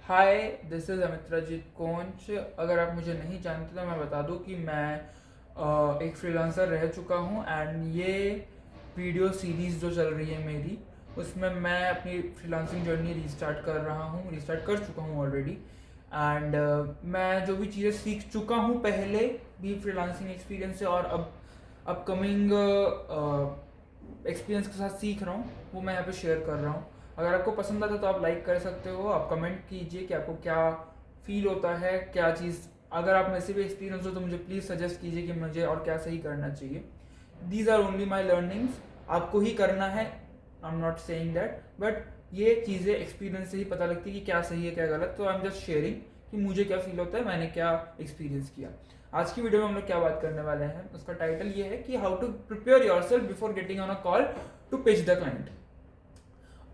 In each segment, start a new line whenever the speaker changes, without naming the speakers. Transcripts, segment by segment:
Hi, this is Amitrajit Konch. अगर आप मुझे नहीं जानते तो मैं बता दूं कि मैं एक फ्रीलांसर रह चुका हूं एंड ये वीडियो सीरीज़ जो चल रही है मेरी, उसमें मैं अपनी फ्रीलांसिंग जर्नी रिस्टार्ट कर चुका हूं ऑलरेडी। एंड मैं जो भी चीज़ें सीख चुका हूं पहले भी फ्रीलांसिंग एक्सपीरियंस से और अब अपकमिंग एक्सपीरियंस के साथ सीख रहा हूँ, वो मैं यहाँ पे शेयर कर रहा हूँ। अगर आपको पसंद आता है तो आप लाइक कर सकते हो, आप कमेंट कीजिए कि आपको क्या फील होता है, क्या चीज़। अगर आप में से भी एक्सपीरियंस हो तो मुझे प्लीज़ सजेस्ट कीजिए कि मुझे और क्या सही करना चाहिए। These are only my learnings, आपको ही करना है। I am not saying that, but ये चीज़ें एक्सपीरियंस से ही पता लगती है कि क्या सही है क्या गलत। तो आई एम जस्ट शेयरिंग कि मुझे क्या फील होता है, मैंने क्या एक्सपीरियंस किया। आज की वीडियो में हम लोग क्या बात करने वाले हैं, उसका टाइटल ये है कि how to prepare yourself before getting on a call to pitch the client.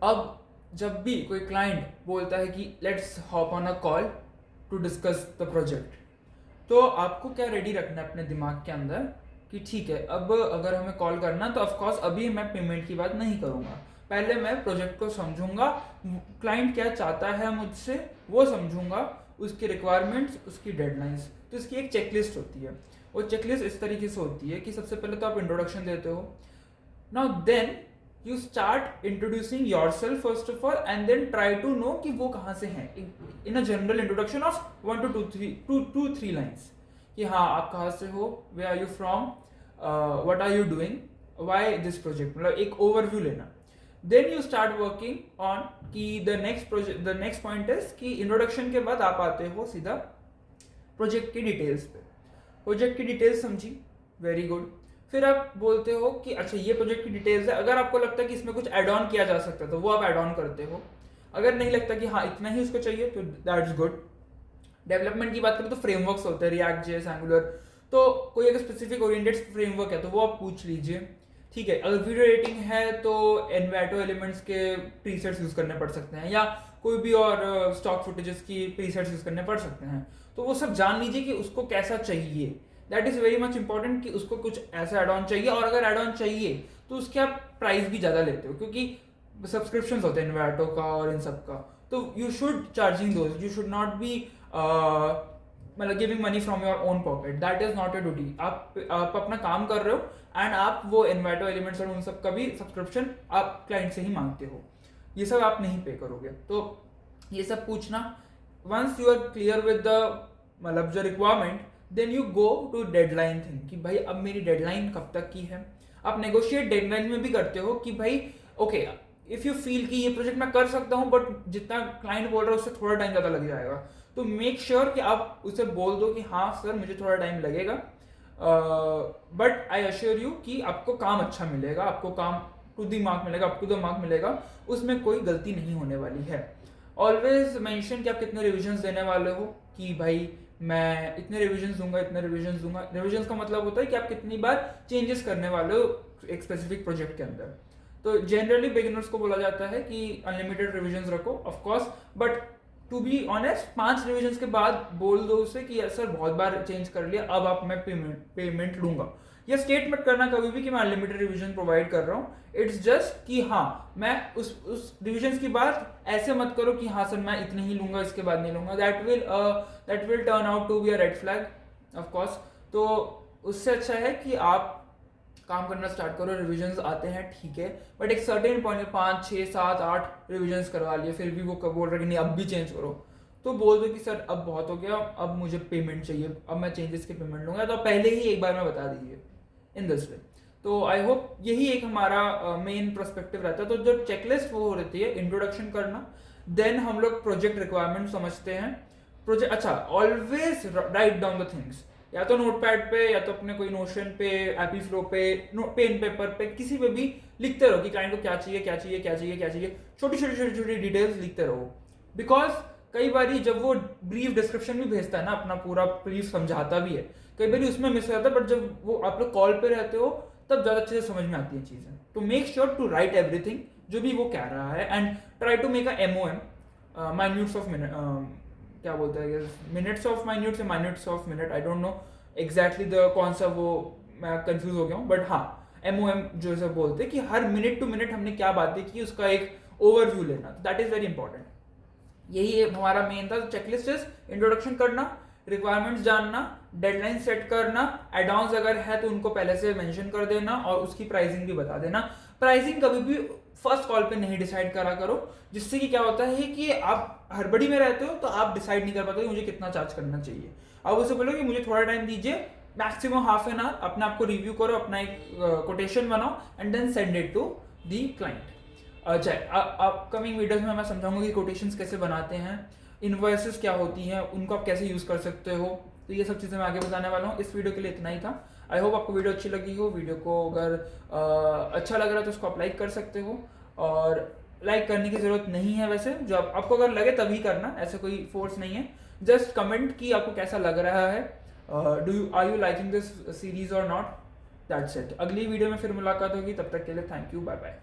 अब जब भी कोई क्लाइंट बोलता है कि let's hop on a call to discuss the project, तो आपको क्या रेडी रखना है अपने दिमाग के अंदर कि ठीक है, अब अगर हमें कॉल करना तो ऑफकोर्स अभी मैं पेमेंट की बात नहीं करूंगा। पहले मैं प्रोजेक्ट को समझूंगा, क्लाइंट क्या चाहता है मुझसे वो समझूंगा, उसकी रिक्वायरमेंट्स, उसकी डेडलाइंस। तो इसकी एक चेकलिस्ट होती है। वो चेकलिस्ट इस तरीके से होती है कि सबसे पहले तो आप इंट्रोडक्शन देते हो। Now then you start introducing yourself first of all and then try to know कि वो कहाँ से हैं, in a general introduction of 1 to 2 3 lines कि हाँ आप कहाँ से हो, where are you from, what are you doing, why this project, मतलब एक ओवरव्यू लेना। Then you start working on कि द नेक्स्ट पॉइंट इज कि इंट्रोडक्शन के बाद आप आते हो सीधा प्रोजेक्ट की डिटेल्स पे। प्रोजेक्ट की डिटेल्स समझी, वेरी गुड। फिर आप बोलते हो कि अच्छा ये प्रोजेक्ट की डिटेल्स है, अगर आपको लगता है कि इसमें कुछ ऐड ऑन किया जा सकता है तो वो आप ऐड ऑन करते हो। अगर नहीं लगता कि हाँ इतना ही उसको चाहिए तो दैट्स गुड। डेवलपमेंट की बात करें तो फ्रेमवर्क्स होते हैं, रिएक्ट जेएस, एंगुलर। तो कोई अगर स्पेसिफिक ओरिएंटेड फ्रेमवर्क है तो वो आप पूछ लीजिए। ठीक है, अगर वीडियो एडिटिंग है तो एनवाटो एलिमेंट्स के प्रीसेट्स यूज करने पड़ सकते हैं, या कोई भी और स्टॉक फुटेजेस की प्रीसेट्स यूज करने पड़ सकते हैं। तो वो सब जान लीजिए कि उसको कैसा चाहिए। That is very much important कि उसको कुछ ऐसा एड ऑन चाहिए, और अगर एड ऑन चाहिए तो उसके आप प्राइस भी ज़्यादा लेते हो क्योंकि सब्सक्रिप्शन होते हैं इन्वर्टो का और इन सब का। तो you should charging those, you should not be मतलब giving money from your own pocket. That is not a duty. आप अपना काम कर रहे हो एंड आप वो इन्वर्टो एलिमेंट्स और उन सब का भी सब्सक्रिप्शन आप क्लाइंट से ही मांगते हो, ये सब आप नहीं पे करोगे। तो ये सब पूछना। Once you are clear with the मतलब जो requirement, then you go to deadline thing कि भाई अब मेरी डेडलाइन कब तक की है। आप नेगोशिएट डेडलाइन में भी करते हो कि भाई ओके, इफ यू फील कि ये प्रोजेक्ट मैं कर सकता हूँ बट जितना क्लाइंट बोल रहा है उससे थोड़ा टाइम ज़्यादा लग जाएगा, तो मेक श्योर कि आप उसे बोल दो कि हाँ सर मुझे थोड़ा टाइम लगेगा, बट आई अश्योर यू कि आपको काम अच्छा मिलेगा, आपको काम टू द मार्क मिलेगा, अप टू द मार्क मिलेगा, उसमें कोई गलती नहीं होने वाली है। ऑलवेज मेंशन कि आप कितने रिविजन्स देने वाले हो, कि भाई मैं इतने रिविजन्स दूंगा, इतने रिविजन्स दूंगा। रिविजन्स का मतलब होता है कि आप कितनी बार चेंजेस करने वाले हो एक स्पेसिफिक प्रोजेक्ट के अंदर। तो जनरली बिगिनर्स को बोला जाता है कि अनलिमिटेड रिविजन्स रखो, of course, but to be honest 5 revisions के बाद बोल दो उसे कि सर बहुत बार चेंज कर लिया, अब आप मैं पेमेंट लूंगा। ये स्टेटमेंट करना कभी भी कि मैं अनलिमिटेड रिवीजन प्रोवाइड कर रहा हूँ। इट्स जस्ट कि हाँ मैं उस रिवीजन की बात ऐसे मत करो कि हाँ सर मैं इतने ही लूंगा, इसके बाद नहीं लूंगा। That will turn out to be a red flag of course. तो उससे अच्छा है कि आप काम करना स्टार्ट करो, रिविजन्स आते हैं ठीक है, बट एक सर्टेन पॉइंट 5 6 7 8 रिविजन्स करवा लिए, फिर भी वो बोल रहे कि नहीं अब भी चेंज करो, तो बोल दो कि सर अब बहुत हो गया, अब मुझे पेमेंट चाहिए, अब मैं चेंजेस की पेमेंट लूंगा। तो पहले ही एक बार में बता दीजिए इन दिस वे। तो आई होप यही एक हमारा मेन पर्सपेक्टिव रहता है। तो जो चेकलिस्ट वो रहती है इंट्रोडक्शन करना, देन हम लोग प्रोजेक्ट रिक्वायरमेंट समझते हैं। प्रोजेक्ट अच्छा, always write down the things, या तो नोटपैड पे या तो अपने कोई नोशन पे, एपी फ्लो पे, पेन पेपर पे, किसी पे भी लिखते रहो कि क्लाइंट को क्या चाहिए क्या चाहिए क्या चाहिए क्या चाहिए, छोटी छोटी छोटी छोटी डिटेल्स लिखते रहो। बिकॉज कई बार जब वो ब्रीफ डिस्क्रिप्शन भी भेजता है ना, अपना पूरा ब्रीफ समझाता भी है, कई बार उसमें मिस हो जाता है, बट जब वो आप लोग कॉल पे रहते हो तब ज्यादा अच्छे से समझ में आती है चीजें। तो make sure to write everything जो भी वो कह रहा है, and try to make a MOM, minutes of minute, क्या बोलते हैं, मिनट्स ऑफ माइन्यूट से minutes of minute, I don't know exactly the कौन सा, वो मैं कंफ्यूज हो गया हूँ, बट हाँ MOM जो से बोलते हैं कि हर मिनट टू मिनट हमने क्या बातें की उसका एक ओवरव्यू लेना, दैट इज वेरी इंपॉर्टेंट। यही हमारा मेन था। चेकलिस्ट इज इंट्रोडक्शन करना, रिक्वायरमेंट्स जानना, डेडलाइन सेट करना, एड ऑन्स अगर है तो उनको पहले से मेंशन कर देना और उसकी प्राइसिंग भी बता देना। प्राइसिंग कभी भी फर्स्ट कॉल पे नहीं डिसाइड करा करो, जिससे कि क्या होता है कि आप हड़बड़ी में रहते हो तो आप डिसाइड नहीं कर पाते मुझे कितना चार्ज करना चाहिए। आप उसे बोलो कि मुझे थोड़ा टाइम दीजिए, मैक्सिमम हाफ एन आवर, अपने आप को रिव्यू करो, अपना एक कोटेशन बनाओ and then send it to the client. अच्छा, अपकमिंग वीडियोस में मैं समझाऊंगा कि कोटेशंस कैसे बनाते हैं, इनवॉइसेस क्या होती हैं, उनको आप कैसे यूज़ कर सकते हो। तो ये सब चीज़ें मैं आगे बताने वाला हूँ। इस वीडियो के लिए इतना ही था। आई होप आपको वीडियो अच्छी लगी हो। वीडियो को अगर अच्छा लग रहा है तो उसको आप लाइक कर सकते हो, और लाइक करने की ज़रूरत नहीं है वैसे, जो आपको अगर लगे तभी करना, ऐसा कोई फोर्स नहीं है। जस्ट कमेंट कि आपको कैसा लग रहा है, are you liking this series और नॉट। That's it. अगली वीडियो में फिर मुलाकात होगी, तब तक के लिए थैंक यू, बाय बाय।